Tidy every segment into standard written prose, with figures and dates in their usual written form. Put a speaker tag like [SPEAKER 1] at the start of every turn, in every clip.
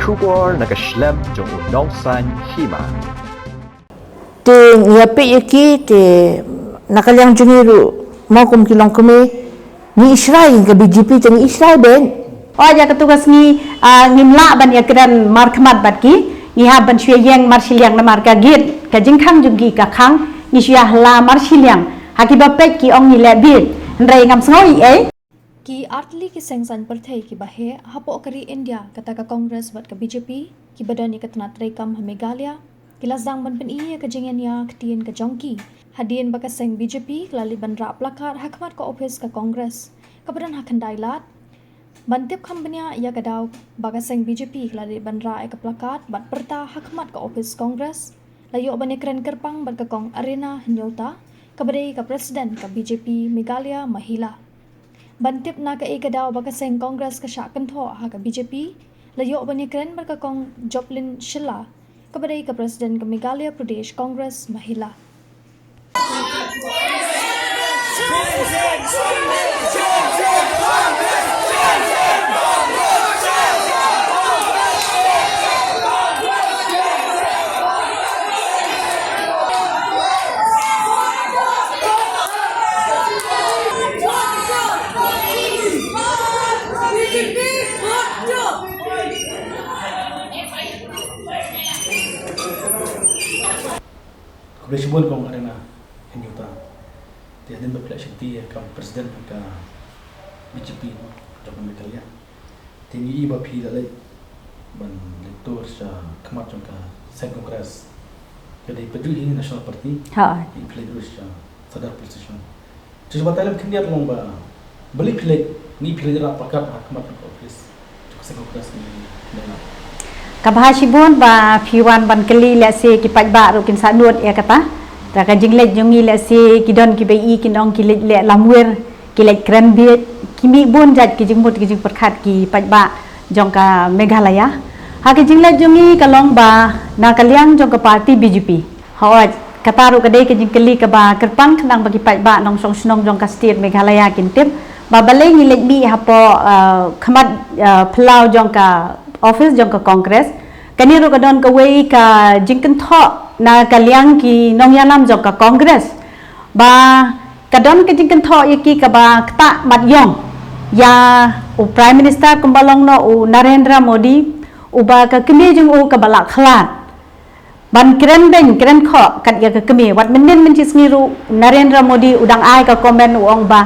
[SPEAKER 1] bersyukur nak Islam jong unong san hima.
[SPEAKER 2] Te ngape yaki te nakalyang jungiru mau kum kilong kumi ni Israel ke BJP te ni Israel ben.
[SPEAKER 3] Oh ya ketugas ni ngimla ban ya kedan markmat batki ni ha ban syeng marsilyang na marka git ka jingkhang jugi ka khang ni syah la marsilyang hakibapek ki ong ni lebit ndrai ngam snoi
[SPEAKER 4] कि आर्टली की सेंगसन पर थे कि बाहे हापो करी इंडिया कता का कांग्रेस बट का बीजेपी कि बदनी कतना त्रै कम मेघालय कि लजदांग बन पन ई का जिंगन या खतियन का जोंकी हदियन बका सेंग बीजेपी लाली बन रा प्लाकार हकमत का ऑफिस का कांग्रेस का बदन हखन दाइलात बनतिप खंबनिया या कदाव बका सेंग बीजेपी लाली बन रा एक प्लाकार बट परता हकमत का ऑफिस कांग्रेस लायो बने करन करपंग बट का कांग अरेना हन्योता का बदे का प्रेसिडेंट का बीजेपी मेघालय महिला Bantip na ka ikadaw baka seng Congress ka syakan tho ha ka BJP layo bani kren barka kong Joplin Shilla kabaday ka President ka Meghalaya Pradesh Congress Mahila.
[SPEAKER 5] Bersebut kong arena hanyuta. Dia dan berpilih syakti kam presiden ka BJP Joko Meghalaya. Tinggi iba pi dalai ban lektor sa kamat ka sen kongres. Jadi peduli National Party.
[SPEAKER 3] Ha.
[SPEAKER 5] Pilih terus sa sadar position. Terus batalam kindiat long ba. Beli pilih ni pilih ra pakat kamat ka office. Sen kongres ni dalam.
[SPEAKER 3] kabahasibun ba fiwan ban keli le se ki pajba ro kin sanut ya kata ta ka jinglet jongi le se ki don ki bai ki nong ki le lamwer ki le kranbet ki mi bun jat ki jingmut ki jing perkhat ki pajba jong ka Meghalaya ha ki jinglet jongi kalong ba na kalyang jong ka parti BJP hawat kata ro ka dei ki jing keli ka ba kerpang nang bagi pajba nong song snong jong ka state Meghalaya kin tip ba balai ni le bi ha po khamat phlau jong ka office jong ka Congress kani ro kadon ka wei ka jingkan tho na kalyang ki nongyanam jong ka Congress ba kadon ka jingkan tho yaki ka ba kta mat yong ya u prime minister kumbalong no u Narendra Modi u ba ka kemi jong u ka balak khlat ban kren ben kren kho kat ya ka kemi wat menen men chis ngiru Narendra Modi udang ai ka comment u ong ba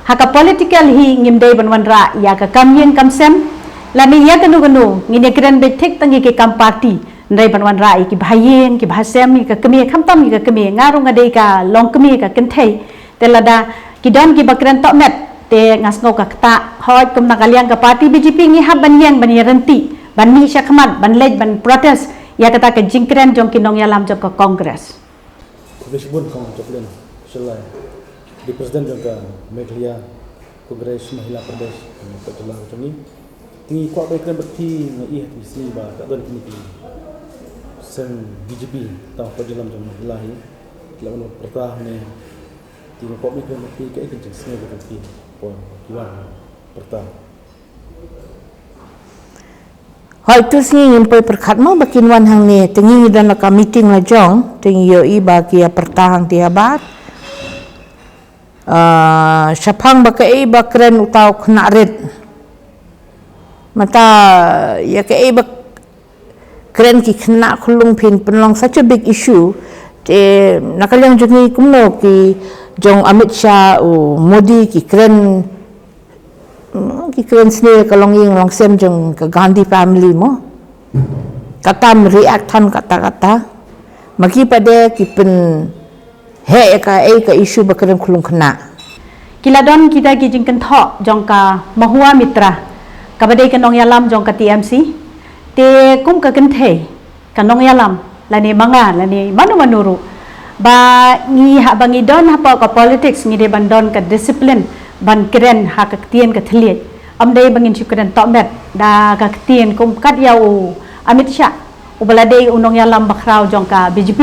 [SPEAKER 3] ha ka political hi ngimdei banwan ra ya ka kamyen kamsem lani ya kanu ngine kren betek tangi ke kam party ndai banwan rai ki bhayen ki bhasem ni ka kemi khamtam ni ka kemi ngaru ngadei ka long kemi ka kenthei telada ki don ki bakran tok met te ngasngo ka kta hoj kum nakaliang ka party BJP ni hab banyang ban renti ban ni syakmat ban lej ban protest ya kata ka jingkren jong ki nong yalam jong ka Congress
[SPEAKER 5] Bersebut kong Joplin Shilla di presiden jong ka Meghalaya Congress Mahila Pradesh ka telah jongi tinggi kuat baik kena berti ngai di sini ba tak don kini sen BJP tahu perjalanan jam lahi lawan pertah ni tinggi kuat baik kena berti ke kencing sini berti pon kiwan pertah
[SPEAKER 2] Hoi tu sini nyimpai perkhat mau bakin wan hang ni tengi dan ka meeting la jong tengi yo i ba ki pertahang ti habat syapang baka i bakren utau kena red mata ya ke bak keren ki kena khulung pin penlong such a big issue te nakalyang jungi kumno ki jong Amit Shah u Modi ki keren sne kalong ing long sem jong ka Gandhi family mo katam react han kata magi pada ki pen he ka issue bakren khulung kena
[SPEAKER 3] kiladon kita ki jingkan tho jong ka Mahua Mitra kabadai ka nong yalam jong ka TMC te kum ka kenthe ka nong yalam lani manga lani manuru ba ngi ha bangi don ha pa ka politics ngi de bandon ka discipline ban kren ha ka tien ka thliet amdei bangin chukren to met da ka tien kum kat ya u Amit Shah u baladei u nong yalam bakrau jong ka BJP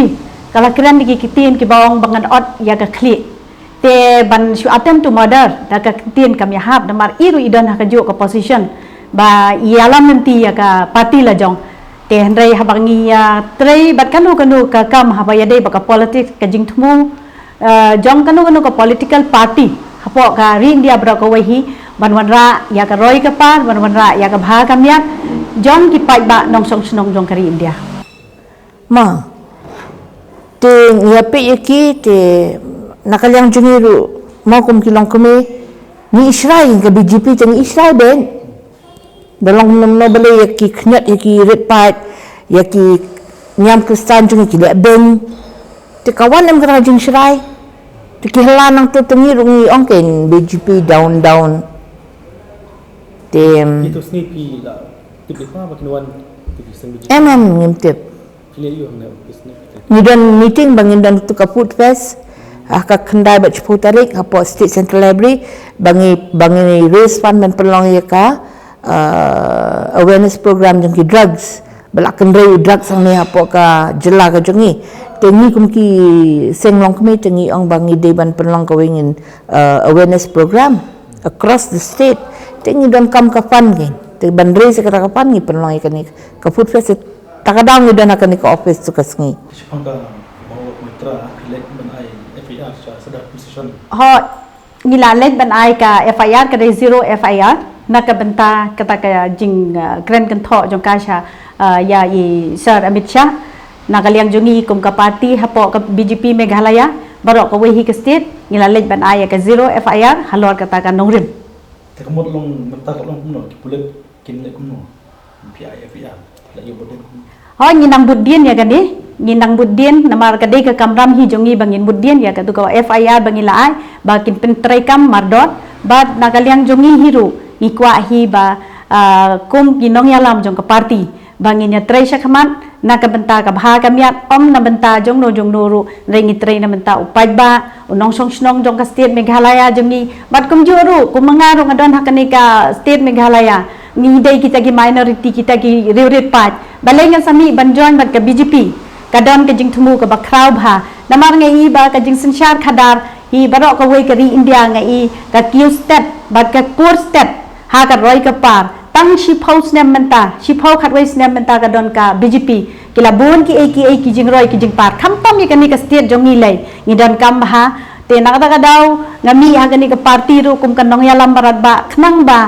[SPEAKER 3] kala kren ki tien ki bawang bangan ot ya ka khli te ban shu attempt to murder da ka tien kam ya hab da mar iru idon ha ka jo ka position ba ialam nanti ya ka parti la jong te hendrai habangi ya trei bat kanu ka kam habaya dei baka politik ka jing thmu jong kanu ka political party hapo ka ri India bra ko wahi banwanra ya ka roi ka par banwanra ya ka bha ka miat jong ki pai ba nong song snong jong ka ri India
[SPEAKER 2] Ma, te ngiape yaki te nakalyang jungiru mau kum kilong kume ni Israel ke BJP te ni Israel ben dalam no bale yaki knyat yaki red pipe yaki nyam kristan jungi ki lek ben te kawan em kara jing Israel te ki halanang tu tengi rungi ongken BJP down te
[SPEAKER 5] Itu sneaky lah. Tipe apa kinuan tipe sendiri.
[SPEAKER 2] ngimtip
[SPEAKER 5] Pilih you na sneaky.
[SPEAKER 2] Nidon meeting bangin dan tu kaput fest ka kendai bat 10 tarik hapo State Central Library bangi raise fund dan pelong ya ka awareness program jeng ki drugs balak kendai drugs ang ni hapo ka jela ka jengi tengi kum ki senglong kami tengi ong bangi deban pelong ka wingin awareness program across the state tengi don kam ka fund gen te ban raise ka fund ni pelong ya ni kaput fest takadang ni dan akan ni ka office tu kasngi
[SPEAKER 5] Siapa bawa mitra pilih benai FIR sedar position.
[SPEAKER 3] ho ngilalet ban ai ka FIR ka dei zero FIR na ka benta kata ka jing grand kan tho jong ka sha ya i sir Amit Shah na kaliang jungi kum ka party hapo ka BJP Meghalaya barok ka wehi ka state ngilalet ban ai ka zero FIR halor kata ka nongrim
[SPEAKER 5] Tekemut long mentak long kuno kipulet kinle kuno. FIR la yo boden.
[SPEAKER 3] ho nginang budien ya gani nginang budien namar ka dei ka kamram hi jongi bangin budien ya ka tu ka FIR bangila ai bakin pentrai kam mardot bat na kaliang jongi hiru ikwa hi ba kum ginong yalam jong ka party bangin ya trai syakhamat na ka benta ka bha ka miat om na benta jong no ru rengi trai na benta upai ba unong song snong jong ka state Meghalaya jongi bat kum juru kum mangaru ngadon hakani ka state Meghalaya ngidai kita ki minority kita ki riwrit pat balengan sami banjon bat ka BJP kadon ka jing thumu ka bakraw bha namar ngai ba ka jing sanchar khadar hi barok ka wei ka ri India ngai ka kiu step bat ka kur step ha ka roi ka par tang shi phau snem menta shi phau khat wei snem menta ka don ka BJP kila bon ki ki jing roi ki jing par kham pam ye ka ni ka state jongi lai ni don kam bha te na ka daw ngami ha ka ni ka party ru kum ka nong yalam barat ba khnang ba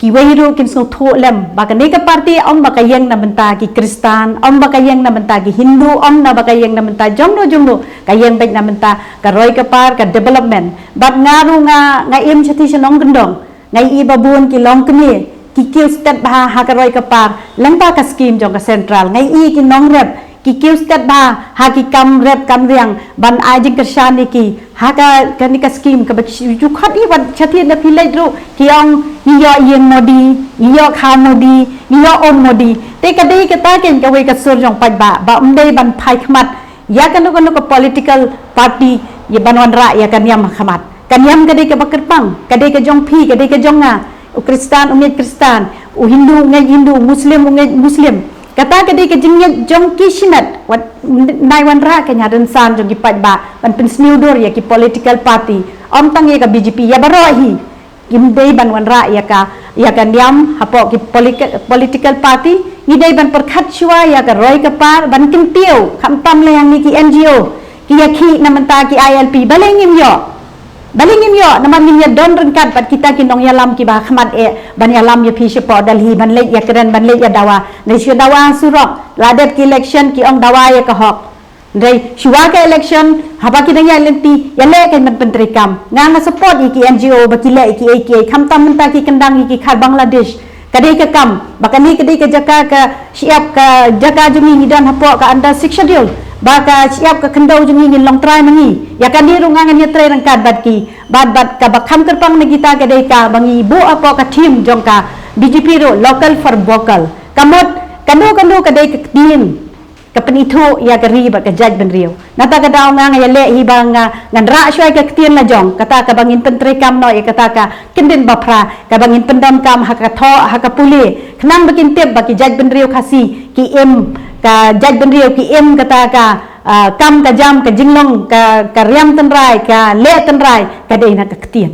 [SPEAKER 3] ki wairu kin so tho lem baka ne ka party om baka yang na benta ki Kristan om baka yang na benta ki Hindu om na baka yang na benta jongno ka yang baik na benta ka roi ka par ka development bat ngaru nga im chati senong gendong ngai i babun ki long kni ki kiu step ba ha ka roi ka par lengpa ka scheme jong ka central ngai i ki nong rep ki kiu step ba ha ki kam rep kam riang ban ajing kershan ki ha ka ni ka scheme ka ju khat i ban chati na pilai ru ki ong iyo yen modi iyo kha modi iyo om modi te ka dei ka ta ken ka wei ka sur jong pai ba umdei ban phai khmat ya kan ka political party ye banwan ra ya kan yam khmat kan yam ka dei ka bakerpang ka dei ka jong phi ka dei ka jong nga u Kristan unget Kristan u Hindu unget Hindu Muslim unget Muslim kata ka dei ka jing jong ki shinat wat nai wan ra ka nya dan san jong ki pai ba ban pen sniudor ya ki political party om tang ye ka BJP ya barohi gimdei ban wan ra ya ka niam hapo ki political party ngidei ban perkhat chua ya ka roi ka par ban kin tiu kham tam le yang ni ki NGO ki ya khi na menta ki ILP balengim yo naman min ya don rengkat pat kita ki nong yalam ki ba khmat ban yalam ya phi shepo dalhi ban le ya keren ban le ya dawa nei shu dawa surok ladet ki election ki ong dawa ya ka hok Dai shuwa ka election haba ki dang lenti ya le kan menteri kam nga support iki NGO bakile iki kham tam menta ki kendang iki khar Bangladesh kadai ka kam bakani kadai ka jaka ka siap ka jaka jumi ni dan hapo ka anda 6 schedule baka siap ka kendau jumi ni long try mangi ya kan ni rungangan ya try rangkat bat ki bat ka bakham kerpang ni kita kadai ka bangi bu apo ka team jong ka BJP ro local for vocal kamot kanu kadai ka team kapenitu ya kari ba ka judge ben rio nata ka daw nga ya le ibang ngan ra shwai ka tien la jong kata ka bangin pentre kam no ya kata ka kinden bapra ka bangin pendam kam ha ka tho ha ka puli khnang bakin tep ba ki judge ben rio khasi ki em ka judge ben rio ki em kata ka kam ka jam ka jinglong ka riam tan rai ka le tan rai ka dei na ka tien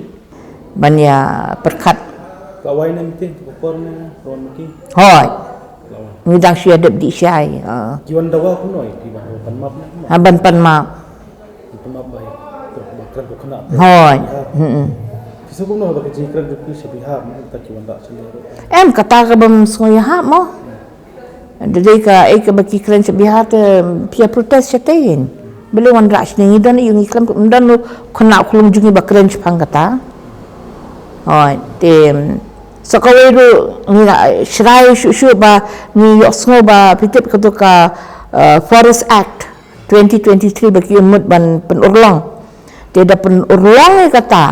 [SPEAKER 2] banya perkhat
[SPEAKER 5] Kawai na mitin korne ron maki
[SPEAKER 2] Hoi.
[SPEAKER 5] lawan
[SPEAKER 2] Ngidang siya dap di siya.
[SPEAKER 5] kiwan dawa ko noy ki ba pan map na
[SPEAKER 2] Haban pan ma.
[SPEAKER 5] pan map baik bakran ko kena
[SPEAKER 2] Hoi.
[SPEAKER 5] kisu ko no ba ki kran ko si bihar ta kiwan da sendiri
[SPEAKER 2] Em kata ka bam sengoy ha mo. Jadi ka ka baki klan sa bihat pia protes sa tayin. Beli wan ras ni don yung iklam don lo kena kulung jungi bakran pang kata. Hoi. So kawai ru ni shrai shu ba ni yosngo ba pitip ka Forest Act 2023 bagi umut ban penurlong. Tidak penurlong kata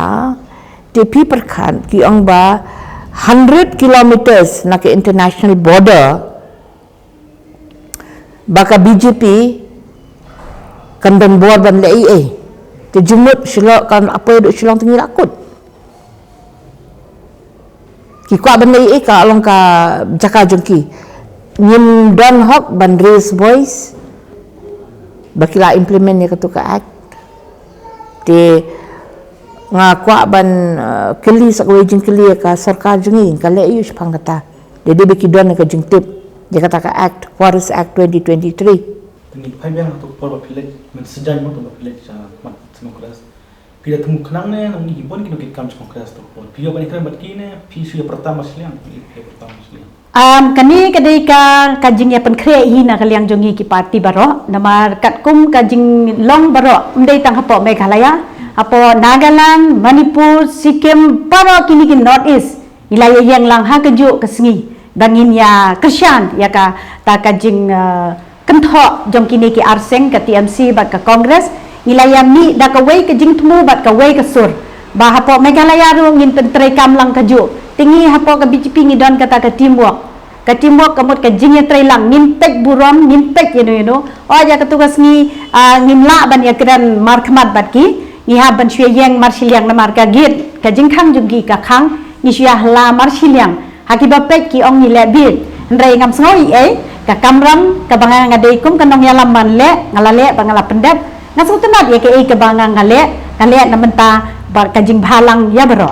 [SPEAKER 2] TP perkan ki ong ba 100 kilometers nak ke international border baka BJP kan dan buat ban le te jumut silok kan apa duk silong tinggi rakut ki kwa ban le ka along ka jaka jengki nyim don hok ban raise voice bakila implement ni ketuka act te nga kwa ban keli sakwe jing keli ka sarkar jengi ka le yu pang kata de beki don ka jing tip dia kata ka act Forest Act 2023
[SPEAKER 5] ni pai biang to por ba pilek men sejak mo to ba pilek sa mat demokras pila temu kenang ne nang ni bon ki no ki kam demokras to por pio ba ni kran bat ki ne pi su pertama seliang pi pertama seliang
[SPEAKER 3] Kani kadai ka kajing ya penkre hi na kaliang jongi ki parti baro namar katkum kajing long baro ndai tang hapo Meghalaya apo Nagaland Manipur Sikkim baro kini ki North East ilaya yang lang ha keju kesengi bangin ya Krishan ya ka ta kajing kentho jong kini ki arseng ka TMC bat ka Congress ilaya mi da ka wei kajing temu bat ka wei ka sur ba hapo Meghalaya ru ngin pentre kam lang keju tinggi hapo ka BJP ngidon kata ka teamwork kamut ka jingya trailang nintek buram nintek you know aja ketugas ni ngimla ban ya kran markmat batki ni ha ban syeng marsilyang na marka git ka jingkhang jugi ka khang ni syah la marsilyang hakibapek ki ong ni lebit ndrai ngam snoi ka kamram ka banga ngadai kum kanong yalam man le ngalale bangala pendat ngasutunat ya ke banga ngale na menta bar ka jing bhalang ya baro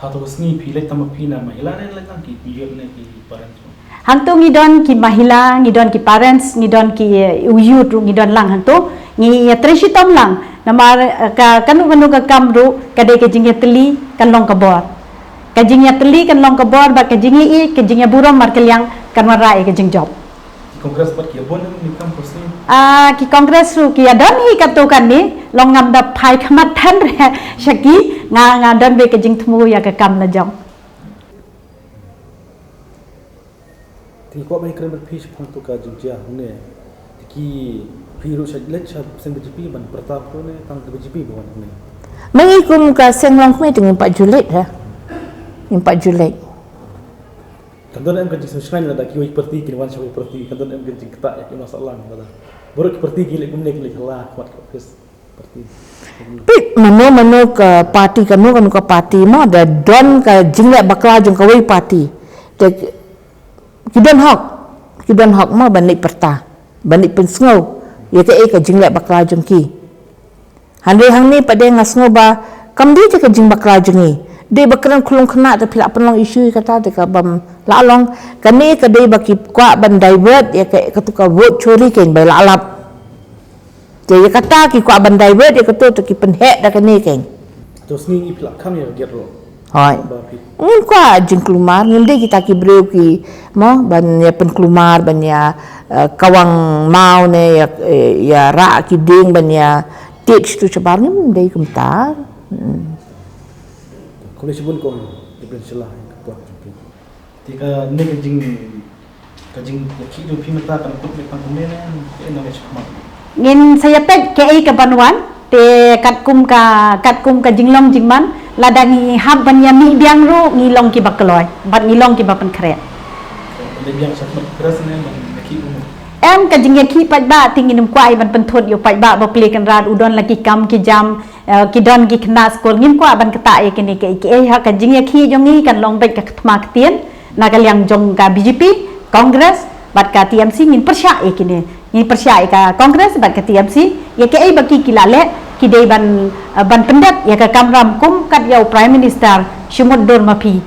[SPEAKER 5] hato sni pilek tama pina mahila ne lang ki piyo ne ki parents
[SPEAKER 3] Hangtu ngidon ki mahila, ngidon ki parents, ngidon ki uyut, ngidon lang hangtu, ngi tresitom lang. Namar ka kanu ka kamru, kadai ka jingya teli kan long ka bor. Ka jingya teli kan long ka bor, ba ka jingya i, ka jingya buram mar kaliang kan marai ka jing job.
[SPEAKER 5] kongres bat ki bon ni kam posni
[SPEAKER 3] Ki kongres ru ki adon hi katu kan ni, long ngam da pai khamat tan re syaki nga don be ka jing tmu ya ka kam na jong.
[SPEAKER 5] ti ko mai kran bat fish phang to ka jingja ne ki phiru sa lech sa sen BJP ban pertap ko ne tang BJP bon ne
[SPEAKER 2] mengikum ka senglong kami dengan 4 Julai ha 4 Julai
[SPEAKER 5] kandan em kan jing suskan da ki parti ki wan sa parti kandan em kan jing kata ya ki masalah da baru ki parti ki le gumne ki le khala wat ko fes parti
[SPEAKER 2] Pit mano ke parti kanu ke parti mo da don ka jingla bakla jong ka wei parti de kidon hok mo banik perta banik pensngau ya ke jingla bakla jong ki handai hang ni pada ngasngo ba kam dia ke jing bakla jongi de bakran khulung khna ta phila panlong isu kata de ka bam lalong kani ka de baki kwa ban divert ya ke ketuka vote chori ken bai lalap jadi kata ki kwa ban divert ya ketu ki penhek da kani ken
[SPEAKER 5] to sni i plak kam ya get ro
[SPEAKER 2] Hoi. Ngin kwa jing kelumar, ngin de kita ki breu ki mo ban ya pen kelumar ban ya kawang mau ne ya ra ki ding ban ya teach tu cebar ni de kumtar.
[SPEAKER 5] kolej bun ko ibn salah ko ti ka ne ka jing ya ki do pi mata kan ko me pang ne ne na me chma
[SPEAKER 3] Ngin saya pet ke ka banwan te katkum ka jinglong jingman ladangi hab ban ya mi biang ru ngilong ki bakloi bat ngilong ki bapan kret
[SPEAKER 5] le biang sa keras ne man ki um
[SPEAKER 3] em ka jingya ki pat ba tingin kwai ban penthot yo pat ba ple kan rat udon laki kam ki jam ki don ki khna skol ngin kwa ban kata e kini ke ha ka jingya ki jongi kan long bet ka thma ktien na ka liang jong ka BJP Congress bat ka TMC ngin persya e kini ngin persya e ka Congress bat ka TMC ya ke ai baki kilale ki dei ban pendat ya ka kamram kum kat yau Prime Minister Shumut Dur Mapi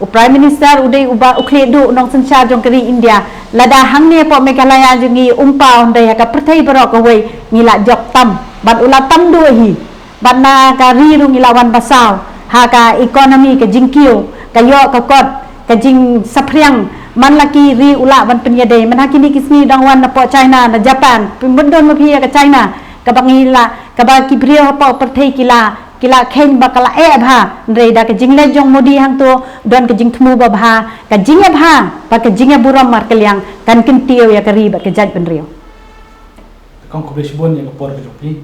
[SPEAKER 3] Prime Minister udai uba ukle du nong sencha jong keri India lada hang ne po Meghalaya jungi umpa ondai ka perthai barok away ngila jok tam bat ula tam du hi bat na ka ri ru ngila wan basau ha ka economy ka jingkiu ka yo ka kot ka jing sapriang man laki ri ula wan penyade man hakini kisni dang wan na po China na Japan pimbondon ma phi ka China ka bangila ka ba ki brio po perthai kila khen bakala bha reida ka jingle jong modi hang to don ka jing thmu ba bha ka jinga bha pa ka jinga buram mar kaliang kan kin tio ya ka riba ka jaj ben rio
[SPEAKER 5] Kong ko besibon yang por ke jopi